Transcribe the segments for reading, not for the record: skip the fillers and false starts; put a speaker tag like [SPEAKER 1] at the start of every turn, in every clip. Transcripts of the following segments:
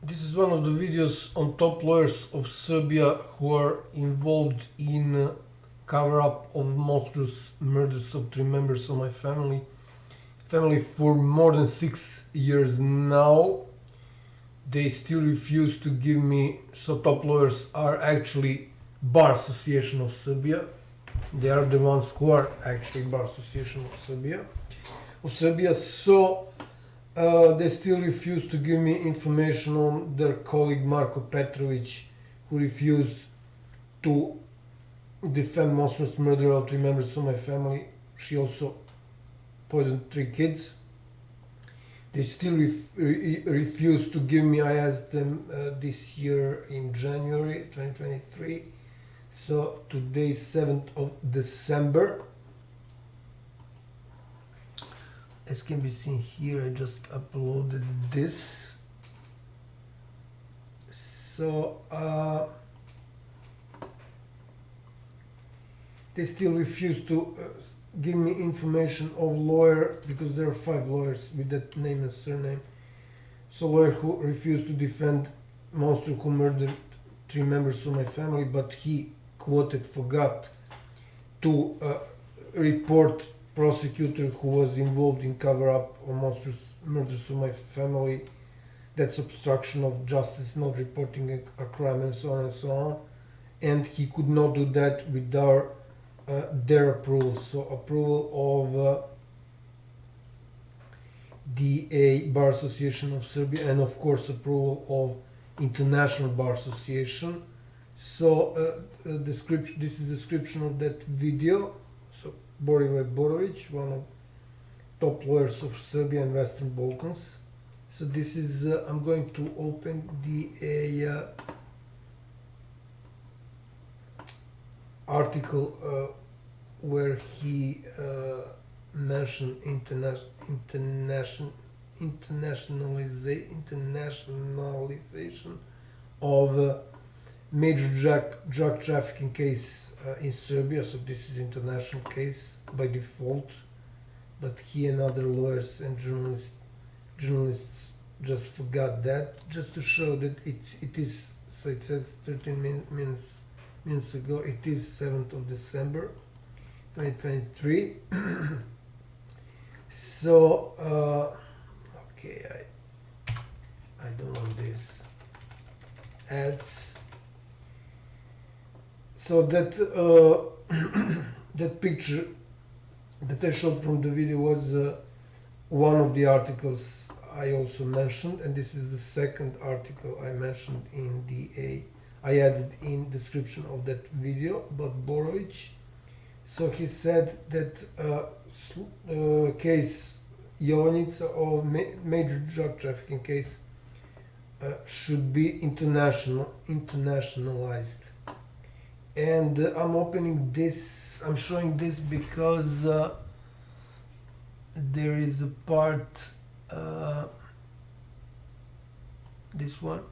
[SPEAKER 1] This is one of the videos on top lawyers of Serbia who are involved in cover-up of monstrous murders of 3 members of my family for more than 6 years now. They still refuse to give me. So top lawyers are actually Bar Association of Serbia. They are the ones who are actually Bar Association of Serbia. So they still refuse to give me information on their colleague Marko Petrovic, who refused to defend monstrous murder of 3 members of my family. She also poisoned 3 kids. They still refuse to give me. I asked them this year in January 2023. So today, 7th of December. As can be seen here, I just uploaded this. So they still refuse to give me information of lawyer, because there are 5 lawyers with that name and surname. So lawyer who refused to defend monster who murdered 3 members of my family, but he quoted forgot to report prosecutor who was involved in cover-up of monstrous murders of my family. That's obstruction of justice, not reporting a crime, and so on and so on. And he could not do that without their approval. So approval of the Bar Association of Serbia, and of course approval of International Bar Association. So description. This is description of that video. So Borivoje Borovic, one of top lawyers of Serbia and Western Balkans. So this is, I'm going to open the article where he mentioned internationalization of major drug trafficking case in Serbia. So this is international case by default, but he and other lawyers and journalists just forgot that, just to show that it is. So it says 13 minutes ago. It is 7th of December 2023. So okay, I don't want this ads. So that that picture that I showed from the video was one of the articles I also mentioned, and this is the second article I mentioned in the I added in description of that video about Borovic. So he said that case Jovanjica, or major drug trafficking case, should be internationalized. And I'm opening this, I'm showing this because there is a part, this one,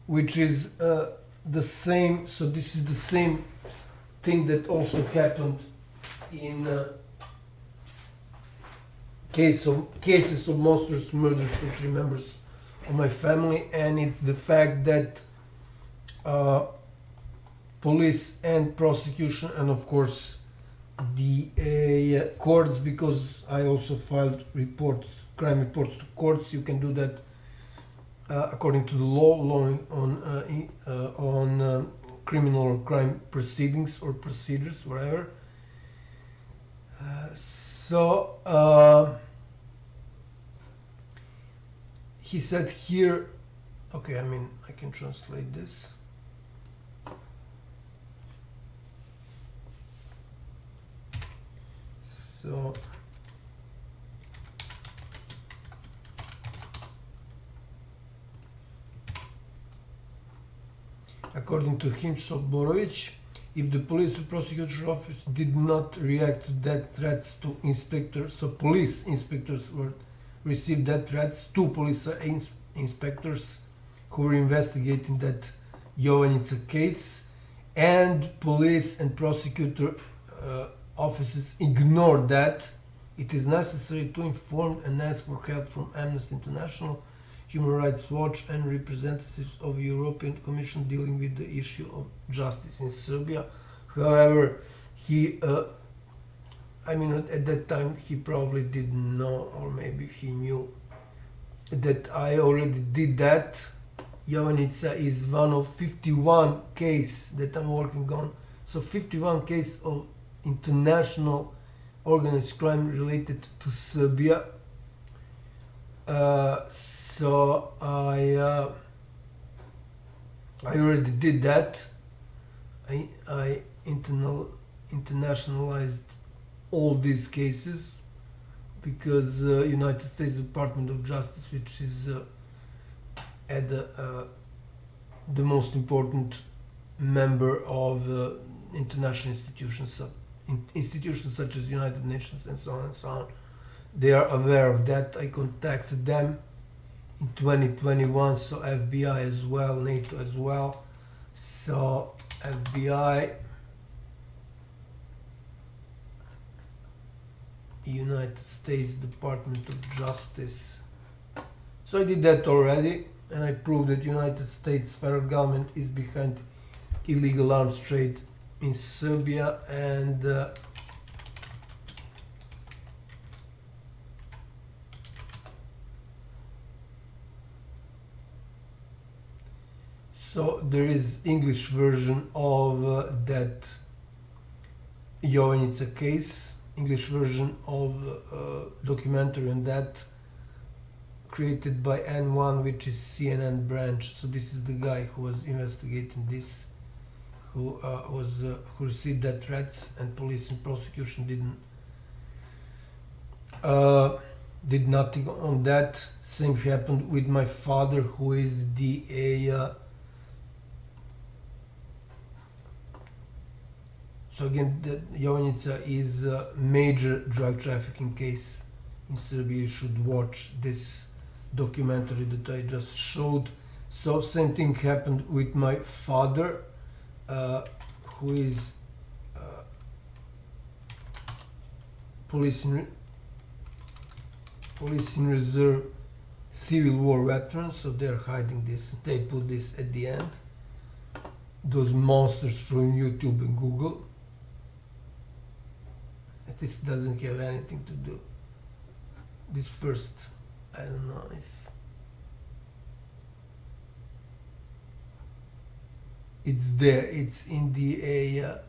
[SPEAKER 1] which is the same. So this is the same thing that also happened in cases of monstrous murders of 3 members of my family, and it's the fact that police and prosecution, and of course the courts, because I also filed reports, crime reports to courts. You can do that according to the law on criminal or crime proceedings or procedures, whatever. So he said here, okay, I mean, I can translate this. So according to him, so Borovic, if the police or prosecutor's office did not react to that threats to inspectors, so police inspectors received that threats to police inspectors who were investigating that Jovanjica case, and police and prosecutor offices ignored that It is necessary to inform and ask for help from Amnesty International, Human Rights Watch, and representatives of the European Commission dealing with the issue of justice in Serbia. However, he, at that time he probably didn't know, or maybe he knew that I already did that. Jovanjica is one of 51 cases that I'm working on. So 51 cases of international organized crime related to Serbia. So I already did that. I internationalized all these cases because United States Department of Justice, which is at the most important member of international institutions such as United Nations and so on and so on. They are aware of that. I contacted them in 2021, so FBI as well, NATO as well. So FBI, United States Department of Justice. So I did that already, and I proved that United States federal government is behind illegal arms trade in Serbia, and so there is English version of that Jovanjica case, English version of documentary on that, created by N1, which is CNN branch. So this is the guy who was investigating this, who received that threats, and police and prosecution did nothing on that. Same happened with my father, who is DA. So again, the Jovanjica is a major drug trafficking case in Serbia. You should watch this documentary that I just showed. So same thing happened with my father, who is police in reserve Civil War veteran. So they're hiding this. They put this at the end. Those monsters from YouTube and Google. This doesn't have anything to do. This first, I don't know if it's there. It's in the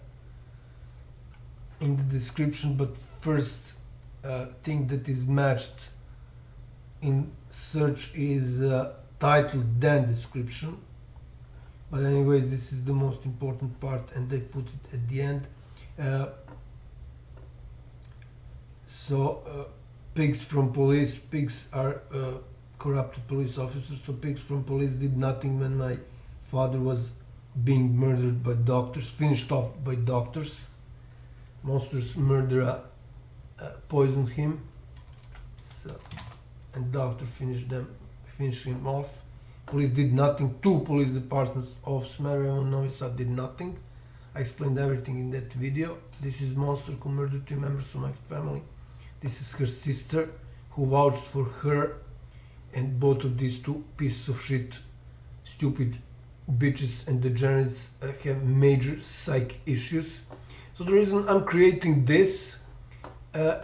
[SPEAKER 1] description. But first thing that is matched in search is title then description. But anyways, this is the most important part, and they put it at the end. Pigs from police. Pigs are corrupted police officers. So pigs from police did nothing when my father was being murdered by doctors, finished off by doctors. Monstrous murderer poisoned him. And doctor finished him off. Police did nothing. 2 police departments of Smederevo and Novi Sad did nothing. I explained everything in that video. This is Monster who murdered 3 members of my family. This is her sister, who vouched for her, and both of these 2 pieces of shit, stupid bitches and degenerates, have major psych issues. So the reason I'm creating this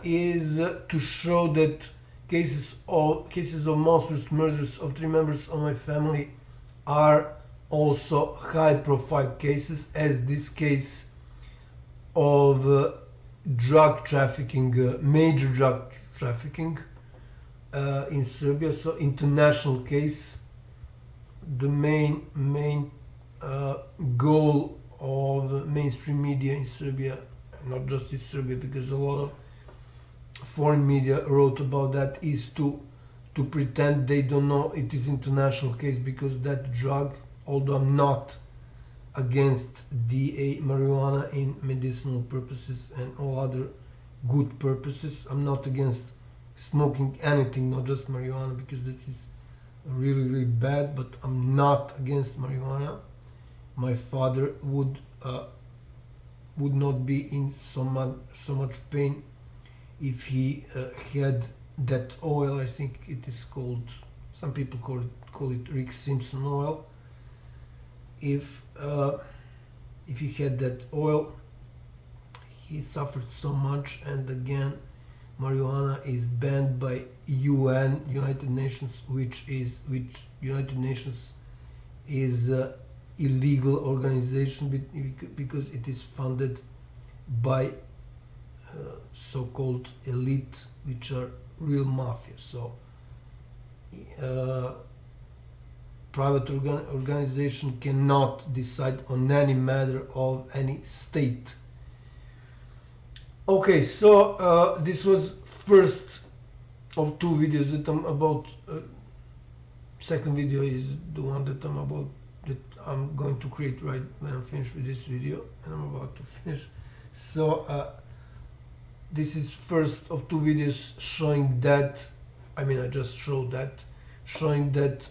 [SPEAKER 1] is to show that cases of monstrous murders of 3 members of my family are also high-profile cases, as this case of drug trafficking, major drug trafficking in Serbia. So international case. The main goal of mainstream media in Serbia, not just in Serbia, because a lot of foreign media wrote about that, is to pretend they don't know it is international case, because that drug, although I'm not against DA marijuana in medicinal purposes and all other good purposes, I'm not against smoking anything, not just marijuana, because this is really bad, but I'm not against marijuana. My father would not be in so much pain if he had that oil. I think it is called, some people call it Rick Simpson oil. If he had that oil, he suffered so much. And again, marijuana is banned by UN, United Nations, which United Nations is illegal organization because it is funded by so-called elite, which are real mafia. So private organization cannot decide on any matter of any state. Okay, so this was first of two videos that I'm about. Second video is the one that I'm going to create right when I'm finished with this video, and I'm about to finish. So this is first of two videos showing that, I mean, I just showed that, showing that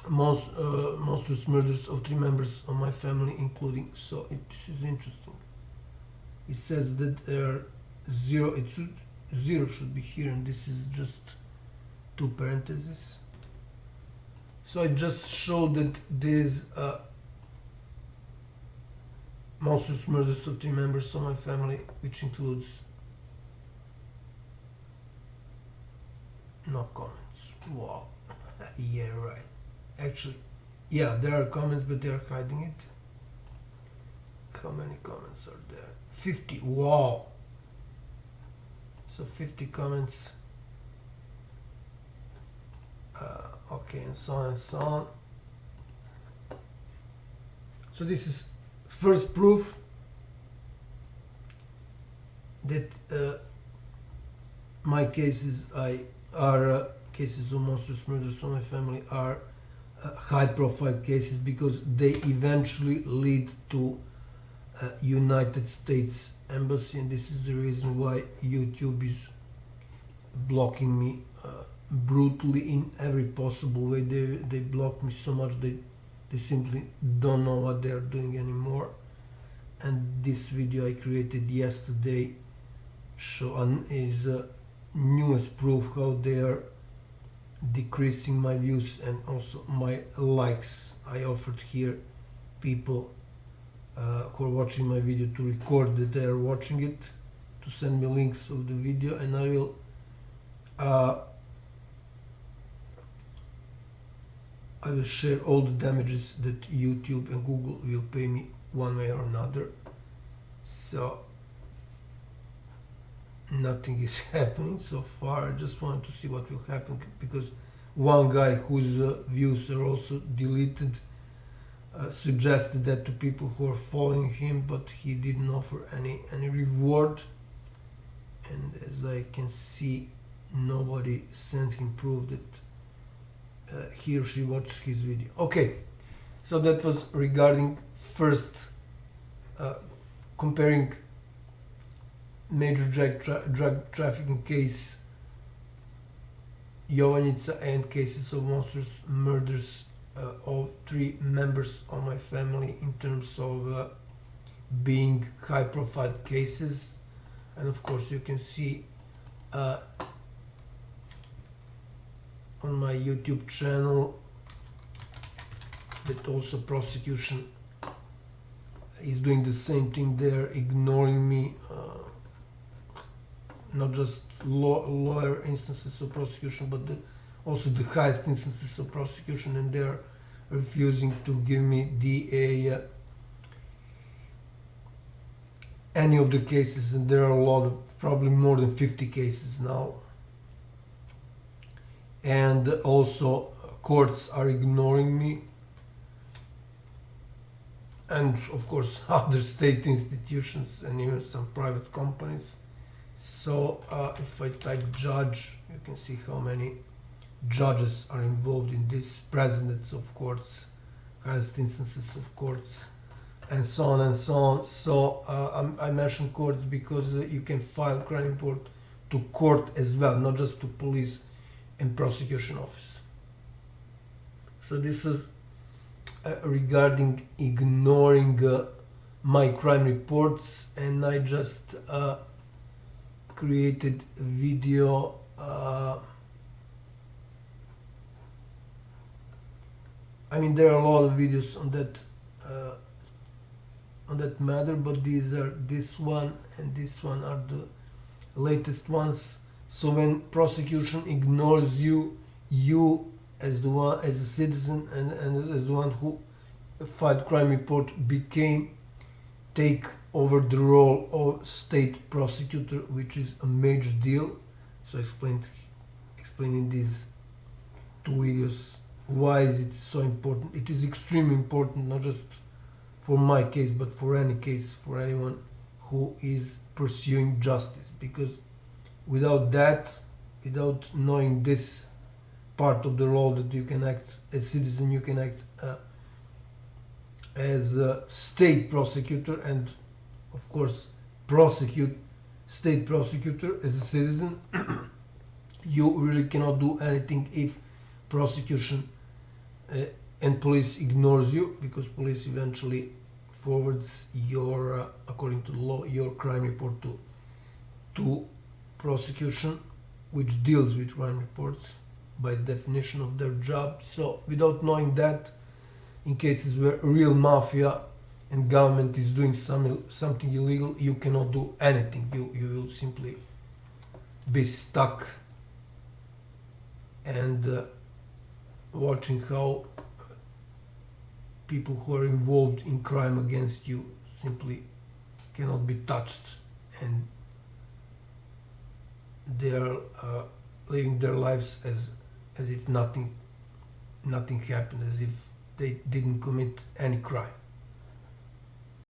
[SPEAKER 1] monstrous murders of 3 members of my family, including, so this is interesting. It says that there are 0, zero should be here, and this is just 2 parentheses. So I just showed that there's monstrous murders of 3 members of my family, which includes no comments. Wow. Yeah, right. Actually, yeah, there are comments, but they are hiding it. How many comments are there? 50. Wow. So 50 comments. Okay, and so on and so on. So this is first proof that my cases are cases of monstrous murders from my family are high-profile cases, because they eventually lead to United States Embassy, and this is the reason why YouTube is blocking me brutally in every possible way. They block me so much they simply don't know what they are doing anymore. And this video I created yesterday is newest proof how they are decreasing my views and also my likes. I offered here people who are watching my video to record that they are watching it, to send me links of the video, and I will share all the damages that YouTube and Google will pay me one way or another. So nothing is happening so far. I just wanted to see what will happen, because one guy whose views are also deleted suggested that to people who are following him, but he didn't offer any reward, and as I can see, nobody sent him proof that he or she watched his video. Okay, so that was regarding first comparing major drug trafficking case Jovanjica and cases of monstrous murders of 3 members of my family, in terms of being high-profile cases. And of course you can see on my YouTube channel that also prosecution is doing the same thing. They're ignoring me, not just lower instances of prosecution, but also the highest instances of prosecution, and they're refusing to give me any of the cases, and there are a lot of, probably more than 50 cases now. And also courts are ignoring me, and of course other state institutions and even some private companies. So if I type judge, you can see how many judges are involved in this, presidents of courts, highest instances of courts, and so on and so on. So I mention courts because you can file crime report to court as well, not just to police and prosecution office. So this is regarding ignoring my crime reports, and I just created a video I mean, there are a lot of videos on that matter, but this one and this one are the latest ones. So when prosecution ignores you as the one, as a citizen, and as the one who filed crime report, take over the role of state prosecutor, which is a major deal. So explaining these two videos why is it so important. It is extremely important, not just for my case, but for any case, for anyone who is pursuing justice, because without that, without knowing this part of the law, that you can act as citizen, you can act as a state prosecutor, and of course prosecute state prosecutor as a citizen. You really cannot do anything if prosecution and police ignores you, because police eventually forwards your according to the law, your crime report to prosecution, which deals with crime reports by definition of their job. So without knowing that, in cases where real mafia and government is doing something illegal, you cannot do anything. You will simply be stuck and watching how people who are involved in crime against you simply cannot be touched, and they are living their lives as if nothing happened, as if they didn't commit any crime.